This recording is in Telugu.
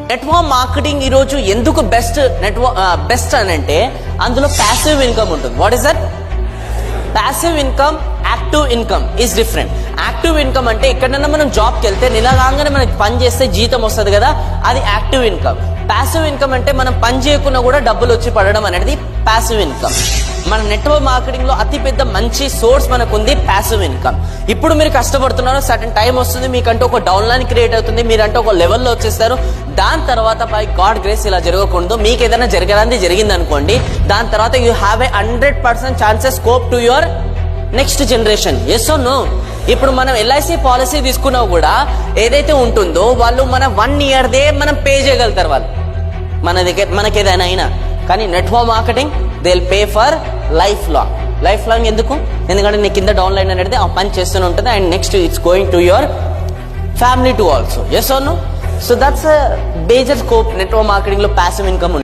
నెట్వర్క్ మార్కెటింగ్ ఈ రోజు ఎందుకు బెస్ట్ అని అంటే అందులో ప్యాసివ్ ఇన్కమ్ ఉంటుంది. What is that? Passive income, active income is different. Active income అంటే ఎక్కడైనా మనం జాబ్కి వెళ్తే నెల కాగానే మనకి పని చేస్తే జీతం వస్తుంది కదా, అది యాక్టివ్ ఇన్కమ్. ప్యాసివ్ ఇన్కమ్ అంటే మనం పని చేయకుండా కూడా డబ్బులు వచ్చి పడడం అనేది ప్యాసివ్ ఇన్కమ్. మన నెట్వర్క్ మార్కెటింగ్ లో అతి పెద్ద మంచి సోర్స్ మనకు ఉంది ప్యాసివ్ ఇన్కమ్. ఇప్పుడు మీరు కష్టపడుతున్నారు, సర్టన్ టైం వస్తుంది, మీకంటూ ఒక డౌన్ లైన్ క్రియేట్ అవుతుంది, మీరంటూ ఒక లెవెల్లో వచ్చేస్తారు. దాని తర్వాత బై గాడ్ గ్రేస్ ఇలా జరగకూడదు, మీకు ఏదైనా జరిగింది అనుకోండి, దాని తర్వాత you have a 100% chances scope to your next generation. Yes or no? ఇప్పుడు మనం ఎల్ఐసి పాలసీ తీసుకున్నా కూడా ఏదైతే ఉంటుందో వాళ్ళు మన 1 year మనం పే చేయగలుగుతారు వాళ్ళు మన దగ్గర మనకి ఏదైనా అయినా. కానీ network marketing they will pay for life long. ఎందుకు? ఎందుకంటే నీ కింద డౌన్ లైన్ అనేది ఆ పని చేస్తూనే ఉంటుంది and next it's going to your family to also. Yes or no? So that's major scope network marketing లో ప్యాసివ్ ఇన్కమ్.